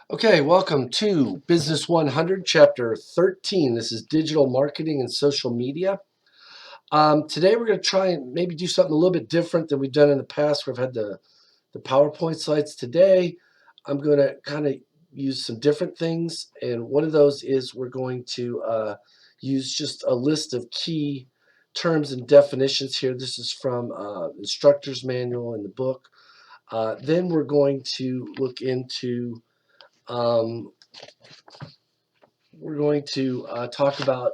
Okay, welcome to Business 100, Chapter 13. This is digital marketing and social media. Today we're going to try and maybe do something a little bit different than we've done in the past. We've had the PowerPoint slides. Today I'm going to kind of use some different things, and one of those is we're going to use just a list of key terms and definitions here. This is from instructor's manual in the book. Then we're going to look into um, we're going to talk about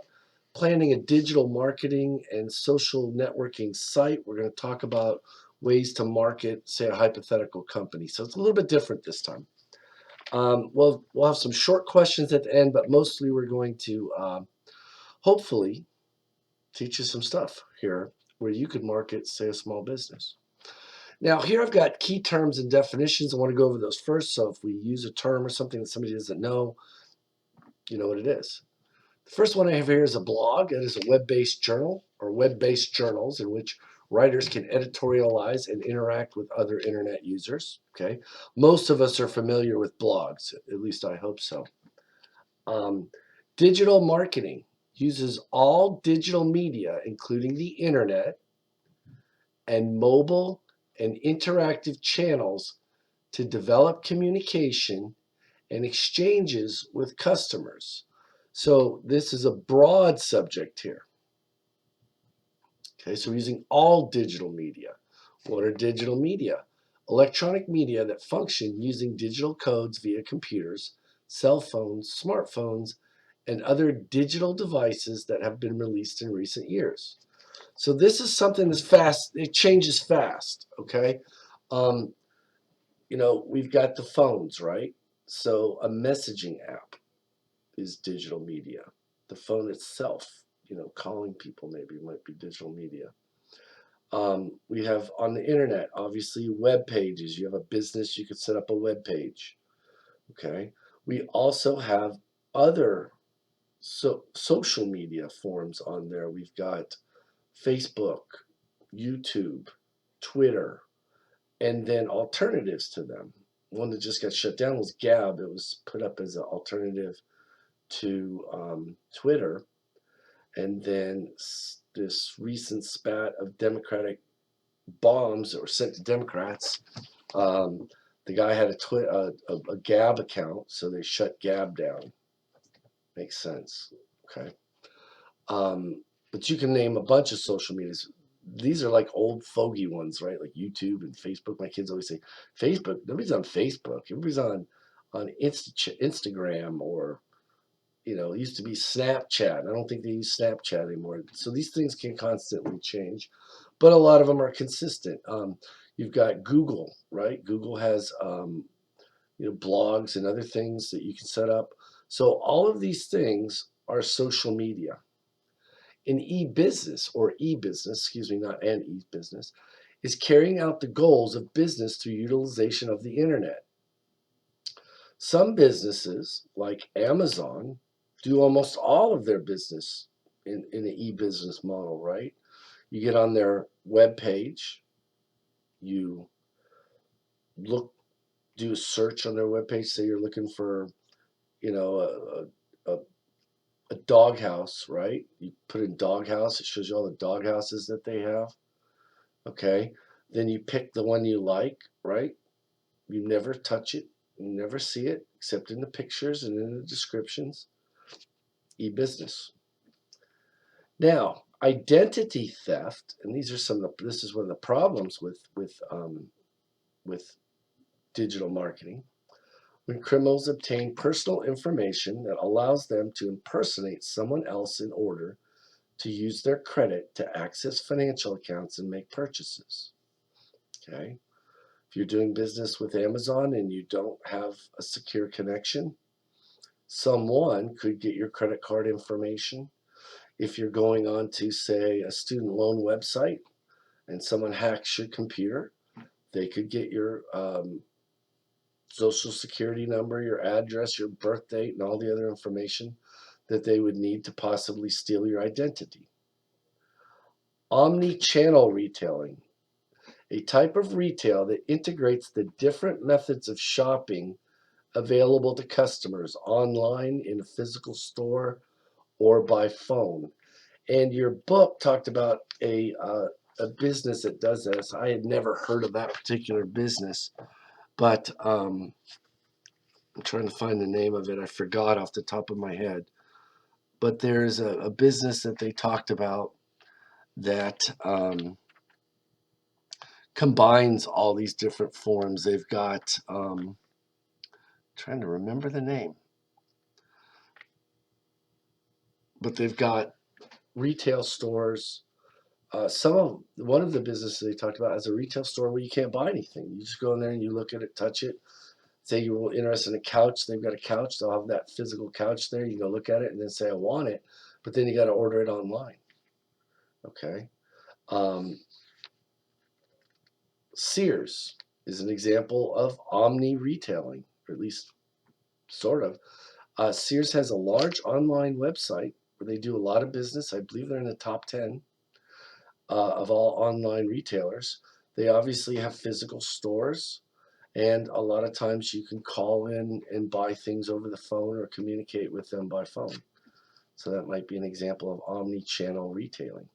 planning a digital marketing and social networking site. We're going to talk about ways to market, say, a hypothetical company. So it's a little bit different this time. We'll have some short questions at the end, but mostly we're going to hopefully teach you some stuff here where you could market, say, a small business. Now, here I've got key terms and definitions. I want to go over those first. So if we use a term or something that somebody doesn't know, you know what it is. The first one I have here is a blog. That is a web-based journal or web-based journals in which writers can editorialize and interact with other internet users. Okay, most of us are familiar with blogs. At least I hope so. Um, Digital marketing uses all digital media, including the internet and mobile and interactive channels, to develop communication and exchanges with customers. So this is a broad subject here. Okay, so we're using all digital media. What are digital media? Electronic media that function using digital codes via computers, cell phones, smartphones, and other digital devices that have been released in recent years. So this is something that's fast. It changes fast. Okay, um, we've got the phones, right? So a messaging app is digital media. The phone itself, calling people maybe might be digital media. We have on the internet, obviously, web pages. You have a business, you could set up a web page. Okay. We also have other social media forms on there. We've got Facebook, YouTube, Twitter, and then alternatives to them. One that just got shut down was Gab. It was put up as an alternative to Twitter. And then this recent spat of Democratic bombs that were sent to Democrats. Um, the guy had a Gab account, so they shut Gab down. Makes sense. Okay. But you can name a bunch of social medias. These are like old fogey ones, right? Like YouTube and Facebook. My kids always say Facebook. Nobody's on Facebook. Everybody's on Instagram or it used to be Snapchat. I don't think they use Snapchat anymore. So these things can constantly change, but a lot of them are consistent. You've got Google, right? Google has blogs and other things that you can set up. So all of these things are social media. An e-business or e-business, excuse me, not an e-business, is carrying out the goals of business through utilization of the internet. Some businesses, like Amazon, do almost all of their business in the e-business model, right? You get on their web page, you look, do a search on their web page. Say you're looking for, you know, a, a, a dog house, right? You put in dog house, it shows you all the dog houses that they have. Okay. Then you pick the one you like, right? You never touch it, you never see it except in the pictures and in the descriptions. E-business. Now, identity theft, and this is one of the problems with digital marketing. When criminals obtain personal information that allows them to impersonate someone else in order to use their credit to access financial accounts and make purchases. Okay. If you're doing business with Amazon and you don't have a secure connection, someone could get your credit card information. If you're going on to, say, a student loan website and someone hacks your computer, they could get your social security number, your address, your birth date, and all the other information that they would need to possibly steal your identity. Omni-channel retailing, a type of retail that integrates the different methods of shopping available to customers online, in a physical store, or by phone. And your book talked about a business that does this. I had never heard of that particular business, but I'm trying to find the name of it. I forgot off the top of my head. But there's a business that they talked about that combines all these different forms. They've got, trying to remember the name, but they've got retail stores. One of the businesses they talked about as a retail store where you can't buy anything. You just go in there and you look at it, touch it. Say you're interested in a couch, they've got a couch. They'll have that physical couch there. You go look at it and then say I want it, but then you got to order it online. Okay. Sears is an example of omni retailing, or at least sort of. Sears has a large online website where they do a lot of business. I believe they're in the top 10 of all online retailers. They obviously have physical stores, and a lot of times you can call in and buy things over the phone or communicate with them by phone. So that might be an example of omni-channel retailing.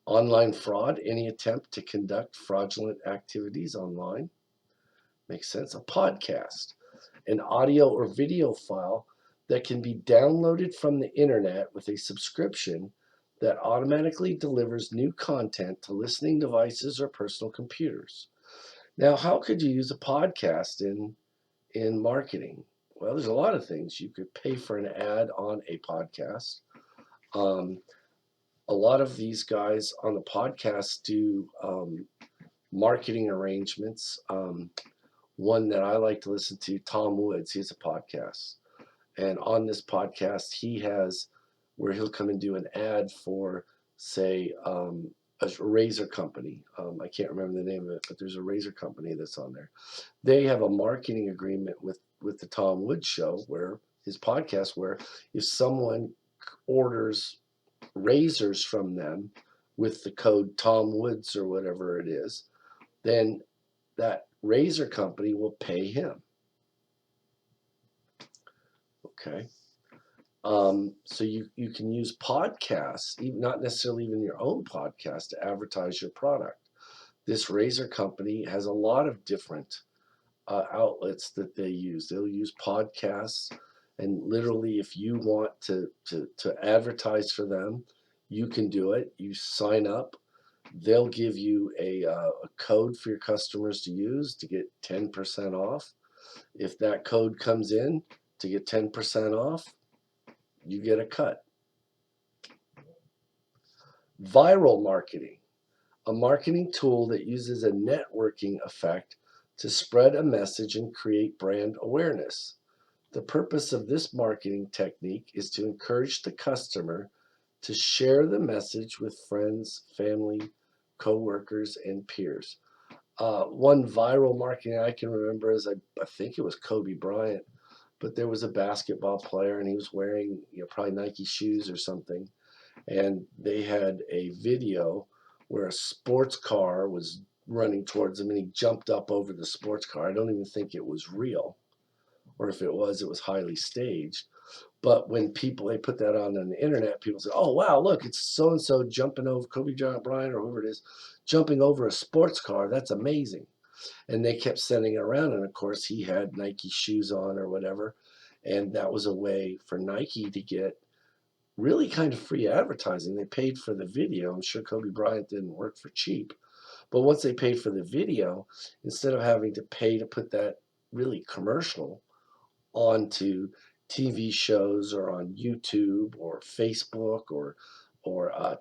Online fraud, any attempt to conduct fraudulent activities online. Makes sense. A podcast, an audio or video file that can be downloaded from the internet with a subscription that automatically delivers new content to listening devices or personal computers. Now, how could you use a podcast in marketing? Well, there's a lot of things. You could pay for an ad on a podcast. A lot of these guys on the podcast do marketing arrangements. One that I like to listen to, Tom Woods, he has a podcast. And on this podcast, he has where he'll come and do an ad for, say, a razor company. I can't remember the name of it, but there's a razor company that's on there. They have a marketing agreement with the Tom Woods show, where his podcast, where if someone orders razors from them with the code Tom Woods or whatever it is, then that razor company will pay him. Okay. So you can use podcasts, even not necessarily even your own podcast, to advertise your product. This razor company has a lot of different outlets that they use. They'll use podcasts, and literally, if you want to advertise for them, you can do it. You sign up. They'll give you a code for your customers to use to get 10% off. If that code comes in to get 10% off, you get a cut. Viral marketing, a marketing tool that uses a networking effect to spread a message and create brand awareness. The purpose of this marketing technique is to encourage the customer to share the message with friends, family, co-workers, and peers. One viral marketing I can remember is I think it was Kobe Bryant, but there was a basketball player and he was wearing probably Nike shoes or something, and they had a video where a sports car was running towards him and he jumped up over the sports car. I don't even think it was real, or if it was highly staged. But when they put that on the internet, people say, "Oh wow, look, it's so and so jumping over Kobe Bryant or whoever it is, jumping over a sports car. That's amazing." And they kept sending it around, and of course he had Nike shoes on or whatever, and that was a way for Nike to get really kind of free advertising. They paid for the video. I'm sure Kobe Bryant didn't work for cheap, but once they paid for the video, instead of having to pay to put that really commercial onto TV shows or on YouTube or Facebook or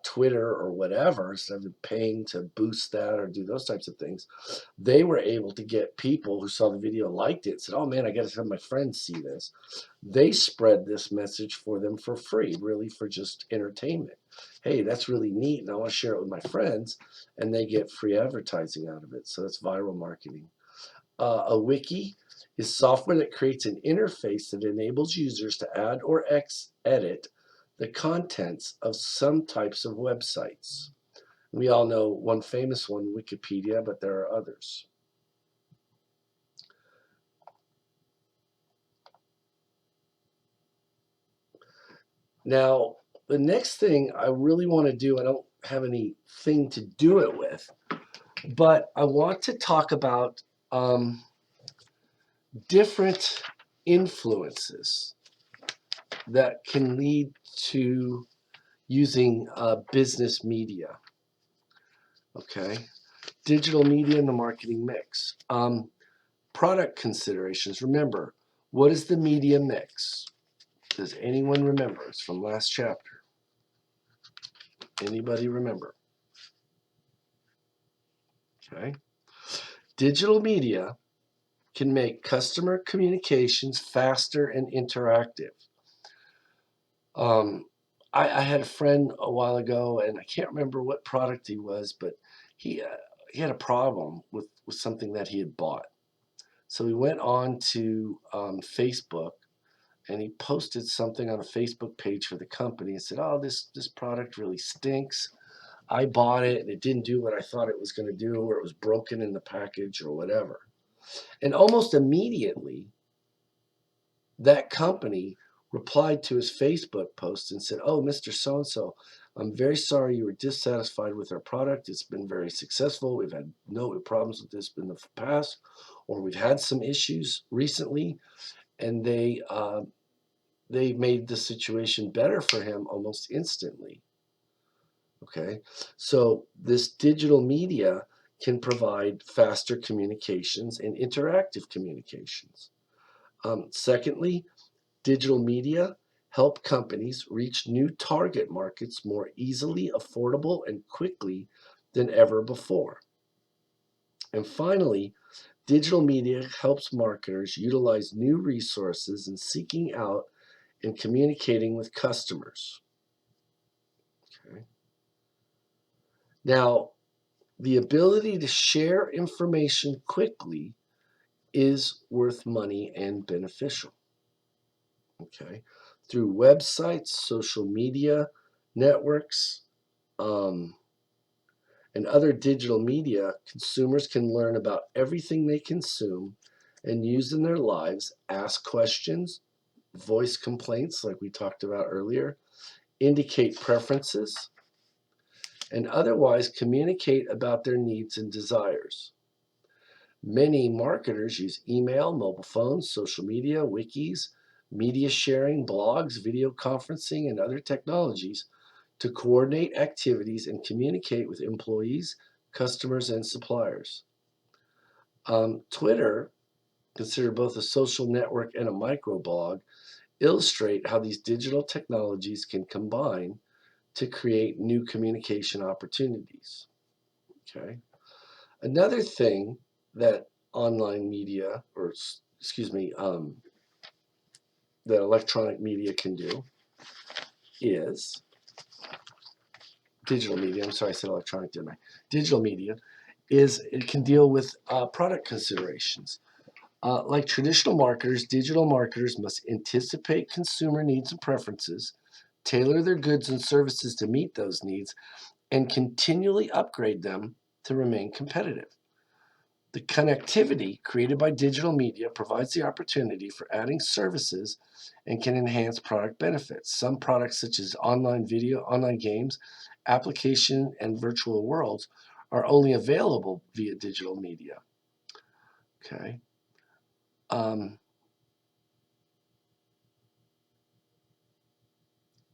Twitter or whatever, instead of paying to boost that or do those types of things, they were able to get people who saw the video, liked it, said, "Oh man, I got to have my friends see this." They spread this message for them for free, really for just entertainment. Hey, that's really neat, and I want to share it with my friends, and they get free advertising out of it. So that's viral marketing. A wiki is software that creates an interface that enables users to add or edit the contents of some types of websites. We all know one famous one, Wikipedia, but there are others. Now, the next thing I really want to do, I don't have anything to do it with, but I want to talk about different influences that can lead to using business media. Okay, digital media and the marketing mix. Product considerations. Remember, what is the media mix? Does anyone remember? It's from last chapter. Anybody remember? Okay. Digital media can make customer communications faster and interactive. Um, I had a friend a while ago, and I can't remember what product he was, but he uh, he had a problem with something that he had bought. So he went on to Facebook and he posted something on a Facebook page for the company and said, "Oh, this product really stinks. I bought it and it didn't do what I thought it was going to do, or it was broken in the package, or whatever." And almost immediately, that company replied to his Facebook post and said, "Oh, Mr. So and so, I'm very sorry you were dissatisfied with our product. It's been very successful. We've had no problems with this in the past, or we've had some issues recently." And they made the situation better for him almost instantly. Okay, so this digital media can provide faster communications and interactive communications. Secondly, digital media help companies reach new target markets more easily, affordable, and quickly than ever before. And finally, digital media helps marketers utilize new resources in seeking out and communicating with customers. Okay. Now, the ability to share information quickly is worth money and beneficial. Okay. Through websites, social media networks, um, and other digital media, consumers can learn about everything they consume and use in their lives, ask questions, voice complaints, like we talked about earlier, indicate preferences, and otherwise communicate about their needs and desires. Many marketers use email, mobile phones, social media, wikis, media sharing, blogs, video conferencing, and other technologies to coordinate activities and communicate with employees, customers, and suppliers. Twitter, considered both a social network and a microblog, illustrate how these digital technologies can combine to create new communication opportunities. Okay. Another thing that online media, or excuse me, that electronic media can do is digital media. I'm sorry, I said electronic, didn't I? Digital media is it can deal with product considerations. Like traditional marketers, digital marketers must anticipate consumer needs and preferences, tailor their goods and services to meet those needs, and continually upgrade them to remain competitive. The connectivity created by digital media provides the opportunity for adding services and can enhance product benefits. Some products, such as online video, online games, application, and virtual worlds, are only available via digital media. Okay. Um,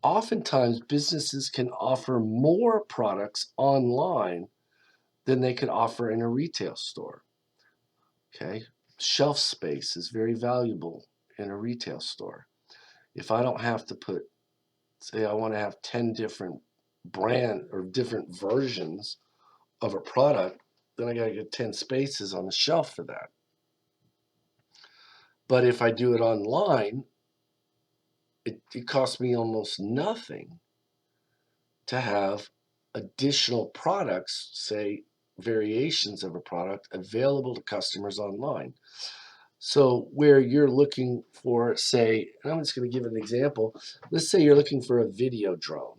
Oftentimes, businesses can offer more products online than they could offer in a retail store. Okay. Shelf space is very valuable in a retail store. If I don't have to put, say, I want to have 10 different brand or different versions of a product, then I got to get 10 spaces on the shelf for that. But if I do it online, it costs me almost nothing to have additional products, say variations of a product, available to customers online. So where you're looking for, say, and I'm just going to give an example. Let's say you're looking for a video drone,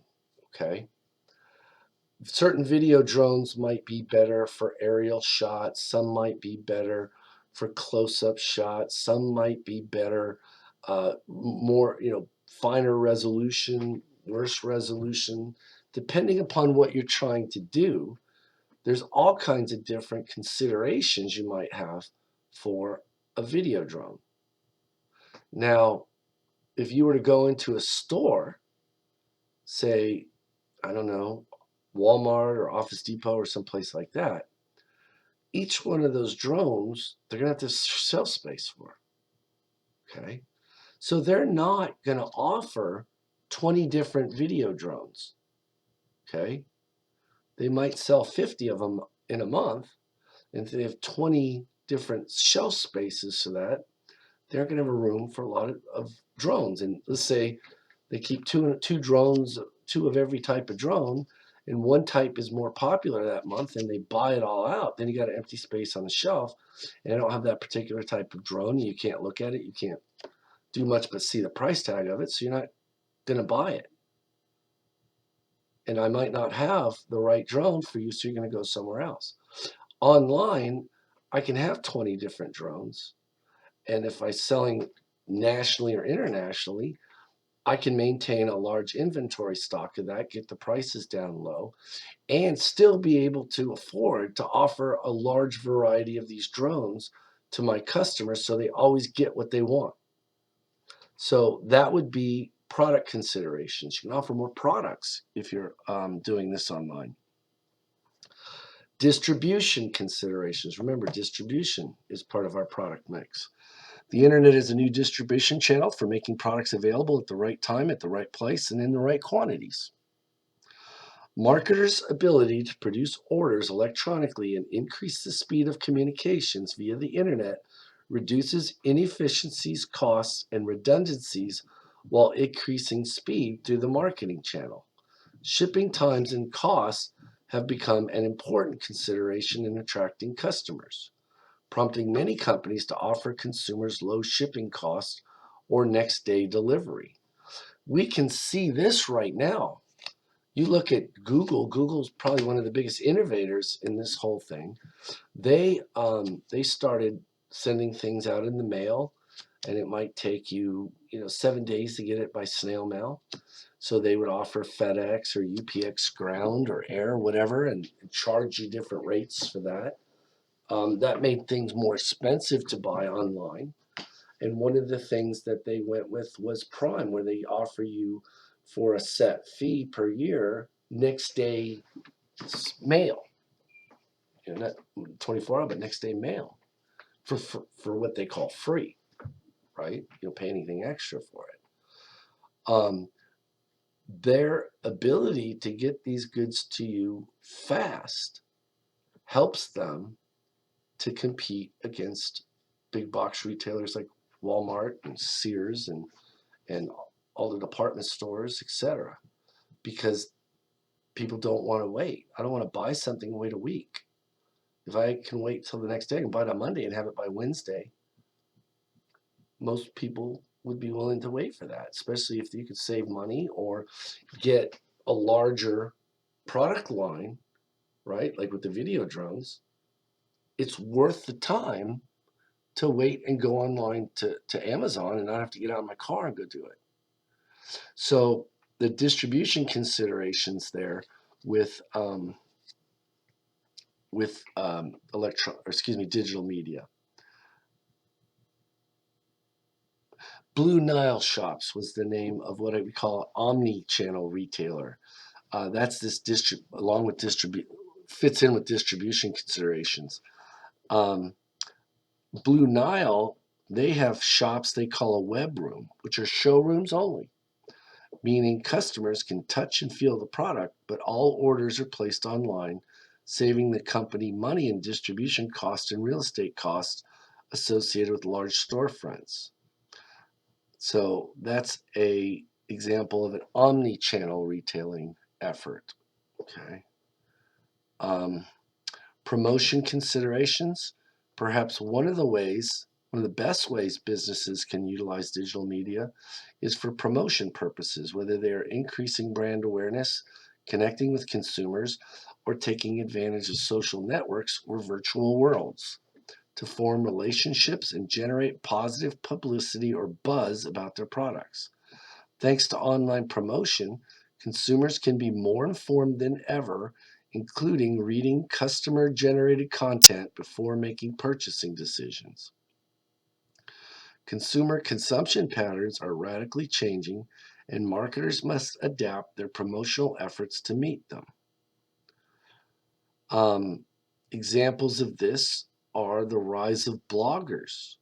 okay? Certain video drones might be better for aerial shots. Some might be better for close-up shots. Some might be better, more, finer resolution, worse resolution, depending upon what you're trying to do. There's all kinds of different considerations you might have for a video drone. Now, if you were to go into a store, say, I don't know, Walmart or Office Depot or someplace like that, each one of those drones, they're going to have to shelf space for. Okay. So they're not going to offer 20 different video drones. Okay. They might sell 50 of them in a month. And if they have 20 different shelf spaces for that, they're going to have a room for a lot of drones. And let's say they keep two drones, two of every type of drone, and one type is more popular that month and they buy it all out. Then you got an empty space on the shelf and I don't have that particular type of drone. You can't look at it. You can't do much but see the price tag of it. So you're not going to buy it. And I might not have the right drone for you, so you're going to go somewhere else. Online, I can have 20 different drones. And if I'm selling nationally or internationally, I can maintain a large inventory stock of that, get the prices down low, and still be able to afford to offer a large variety of these drones to my customers so they always get what they want. So that would be product considerations. You can offer more products if you're doing this online. Distribution considerations. Remember, distribution is part of our product mix. The internet is a new distribution channel for making products available at the right time, at the right place, and in the right quantities. Marketers' ability to produce orders electronically and increase the speed of communications via the internet reduces inefficiencies, costs, and redundancies while increasing speed through the marketing channel. Shipping times and costs have become an important consideration in attracting customers, prompting many companies to offer consumers low shipping costs or next day delivery. We can see this right now. You look at Google. Google's probably one of the biggest innovators in this whole thing. They started sending things out in the mail, and it might take you 7 days to get it by snail mail. So they would offer FedEx or UPS ground or air, whatever, and charge you different rates for that. That made things more expensive to buy online. And one of the things that they went with was Prime, where they offer you for a set fee per year, next day mail. Not 24 hour, but next day mail for what they call free, right? You don't pay anything extra for it. Their ability to get these goods to you fast helps them to compete against big box retailers like Walmart and Sears and all the department stores, etc. Because people don't want to wait. I don't want to buy something and wait a week. If I can wait till the next day, I can buy it on Monday and have it by Wednesday. Most people would be willing to wait for that, especially if you could save money or get a larger product line, right? Like with the video drones, it's worth the time to wait and go online to Amazon and not have to get out of my car and go do it. So the distribution considerations there with digital media. Blue Nile Shops was the name of what we call an omni-channel retailer. That's this along with fits in with distribution considerations. Blue Nile, they have shops they call a web room, which are showrooms only, meaning customers can touch and feel the product, but all orders are placed online, saving the company money in distribution costs and real estate costs associated with large storefronts. So that's an example of an omni-channel retailing effort. Okay. Promotion considerations. Perhaps one of the best ways businesses can utilize digital media is for promotion purposes, whether they are increasing brand awareness, connecting with consumers, or taking advantage of social networks or virtual worlds to form relationships and generate positive publicity or buzz about their products. Thanks to online promotion, consumers can be more informed than ever, including reading customer-generated content before making purchasing decisions. Consumer consumption patterns are radically changing, and marketers must adapt their promotional efforts to meet them. Examples of this are the rise of bloggers.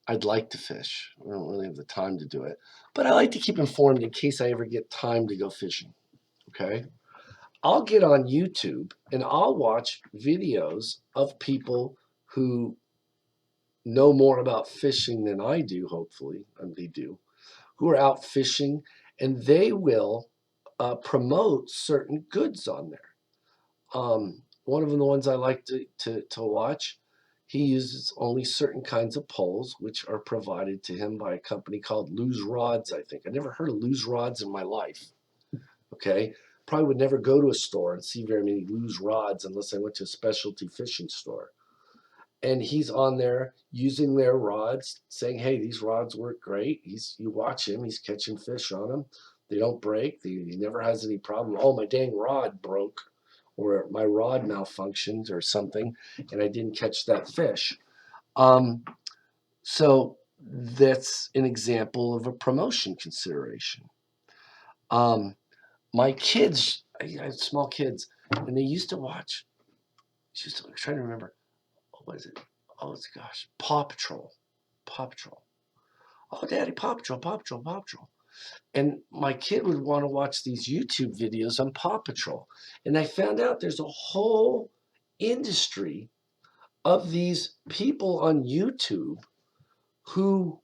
I'd like to fish. I don't really have the time to do it, but I like to keep informed in case I ever get time to go fishing. Okay. I'll get on YouTube and I'll watch videos of people who know more about fishing than I do, hopefully, and they do, who are out fishing, and they will promote certain goods on there. One of the ones I like to watch, he uses only certain kinds of poles, which are provided to him by a company called Lose Rods, I think. I never heard of Lose Rods in my life. Okay. Probably would never go to a store and see very many Lose Rods unless I went to a specialty fishing store. And he's on there using their rods, saying, hey, these rods work great. You watch him, he's catching fish on them. They don't break. He never has any problem. Oh, my dang rod broke, or my rod malfunctioned or something, and I didn't catch that fish. So that's an example of a promotion consideration. My kids, I had small kids, and they used to watch, I'm trying to remember, what is it? Oh, gosh, Paw Patrol. Paw Patrol. Oh, Daddy, Paw Patrol, Paw Patrol, Paw Patrol. And my kid would want to watch these YouTube videos on Paw Patrol. And I found out there's a whole industry of these people on YouTube who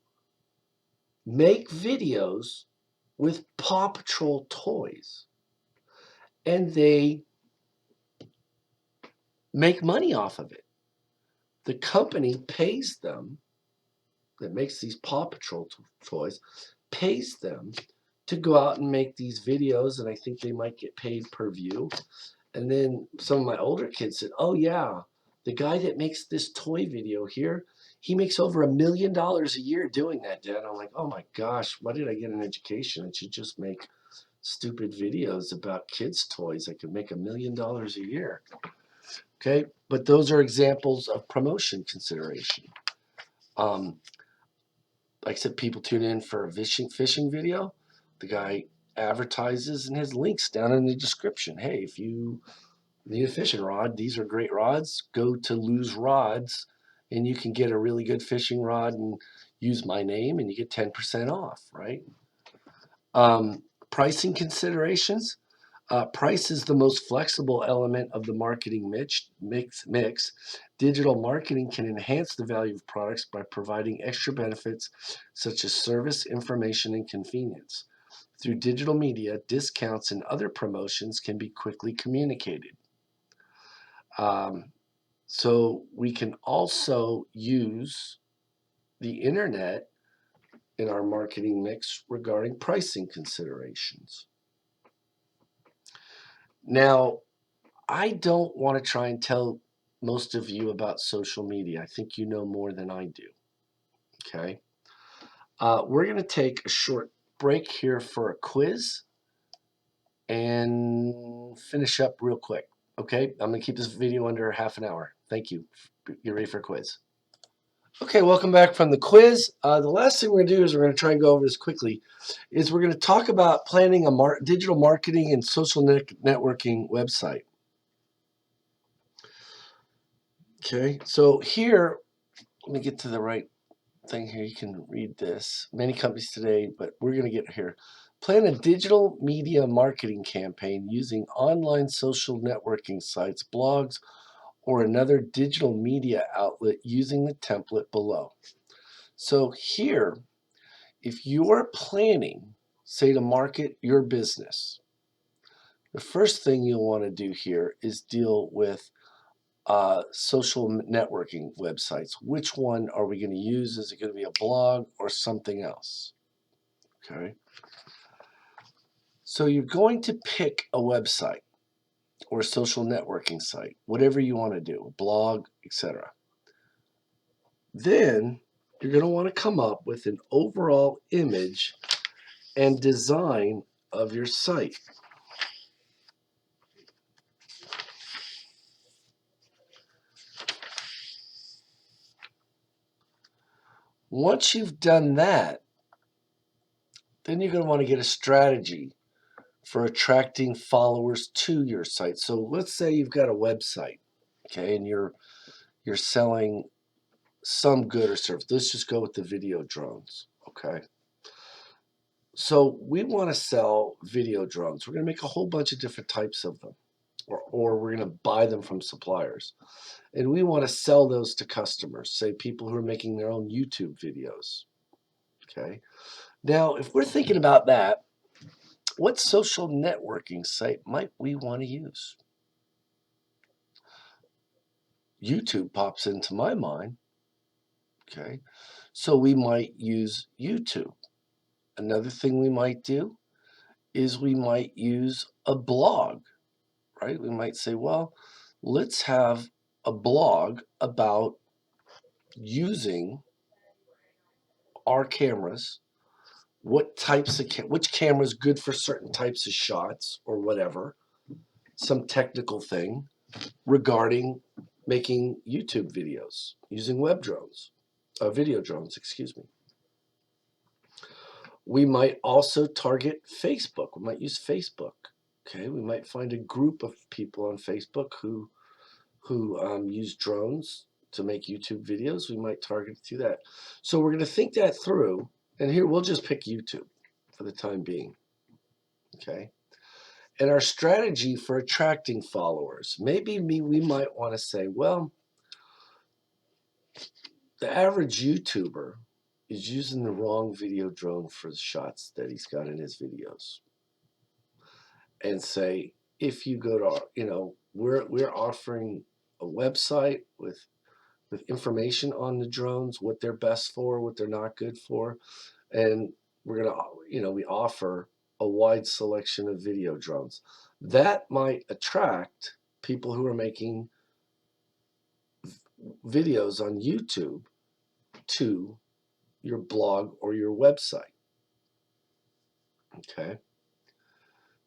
make videos with Paw Patrol toys. And they make money off of it. The company pays them, that makes these Paw Patrol toys, pays them to go out and make these videos, and I think they might get paid per view. And then some of my older kids said, oh yeah, the guy that makes this toy video here, he makes over $1 million a year doing that, Dad. I'm like, oh my gosh, why did I get an education? I should just make stupid videos about kids' toys. I could make $1 million a year. Okay, but those are examples of promotion consideration. Like I said, people tune in for a fishing video. The guy advertises and has links down in the description. Hey, if you need a fishing rod, these are great rods. Go to Lose Rods and you can get a really good fishing rod and use my name and you get 10% off, right? Pricing considerations. Price is the most flexible element of the marketing mix. Digital marketing can enhance the value of products by providing extra benefits such as service, information, and convenience. Through digital media, discounts and other promotions can be quickly communicated. So we can also use the internet in our marketing mix regarding pricing considerations. Now, I don't want to try and tell most of you about social media. I think you know more than I do. Okay. We're going to take a short break here for a quiz and finish up real quick. Okay. I'm going to keep this video under half an hour. Thank you. Get ready for a quiz. Okay, welcome back from the quiz. The last thing we're going to do is we're going to try and go over this quickly. Is we're going to talk about planning a digital marketing and social networking website. Okay, so here, let me get to the right thing here. You can read this. Many companies today, but we're going to get here. Plan a digital media marketing campaign using online social networking sites, blogs, or another digital media outlet using the template below. So here, if you are planning, say, to market your business, the first thing you'll want to do here is deal with social networking websites. Which one are we going to use? Is it going to be a blog or something else? Okay. So you're going to pick a website or a social networking site, whatever you want to do, a blog, etc. Then you're going to want to come up with an overall image and design of your site. Once you've done that, then you're going to want to get a strategy for attracting followers to your site. So let's say you've got a website, okay, and you're selling some good or service. Let's just go with the video drones, okay? So we want to sell video drones. We're going to make a whole bunch of different types of them, or we're going to buy them from suppliers. And we want to sell those to customers, say people who are making their own YouTube videos, okay? Now, if we're thinking about that, what social networking site might we want to use? YouTube pops into my mind, okay? So we might use YouTube. Another thing we might do is we might use a blog, right? We might say, well, let's have a blog about using our cameras, what types of which camera is good for certain types of shots or whatever, some technical thing regarding making YouTube videos using web drones, video drones, excuse me. We might also target Facebook. We might use Facebook. Okay, we might find a group of people on Facebook who use drones to make YouTube videos. We might target through that. So we're going to think that through. And here we'll just pick YouTube for the time being. Okay. And our strategy for attracting followers. Maybe we might want to say, well, the average YouTuber is using the wrong video drone for the shots that he's got in his videos. And say, if you go to, we're offering a website with information on the drones, what they're best for, what they're not good for. And we're going to, we offer a wide selection of video drones. That might attract people who are making videos on YouTube to your blog or your website. Okay.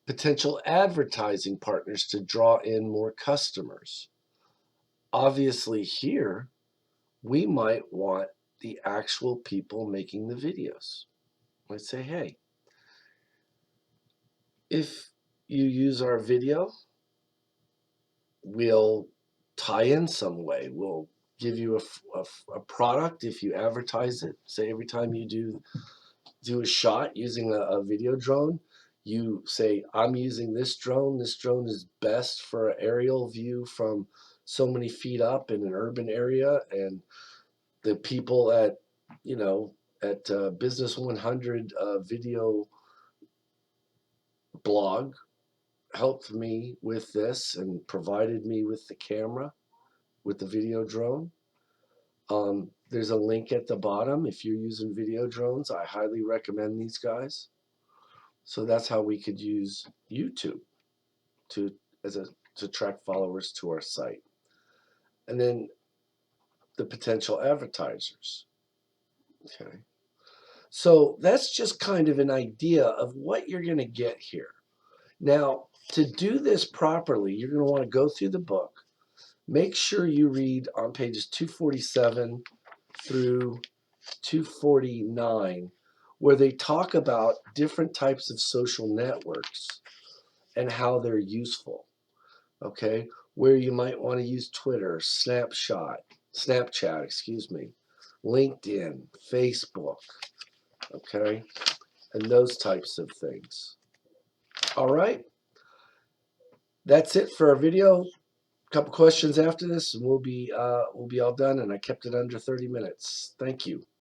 Potential advertising partners to draw in more customers. Obviously, here we might want the actual people making the videos. Might say, hey, if you use our video, we'll tie in some way. We'll give you a product if you advertise it. Say every time you do a shot using a video drone, you say, I'm using this drone. This drone is best for an aerial view from so many feet up in an urban area. And the people at Business 100 video blog helped me with this and provided me with the camera, with the video drone. There's a link at the bottom. If you're using video drones, I highly recommend these guys. So that's how we could use YouTube to attract followers to our site. And then the potential advertisers. Okay. So that's just kind of an idea of what you're going to get here. Now, to do this properly, you're going to want to go through the book. Make sure you read on pages 247 through 249, where they talk about different types of social networks and how they're useful. Okay, where you might want to use Twitter, Snapchat, excuse me, LinkedIn, Facebook, okay, and those types of things. All right, that's it for our video. A couple questions after this, and we'll be all done. And I kept it under 30 minutes. Thank you.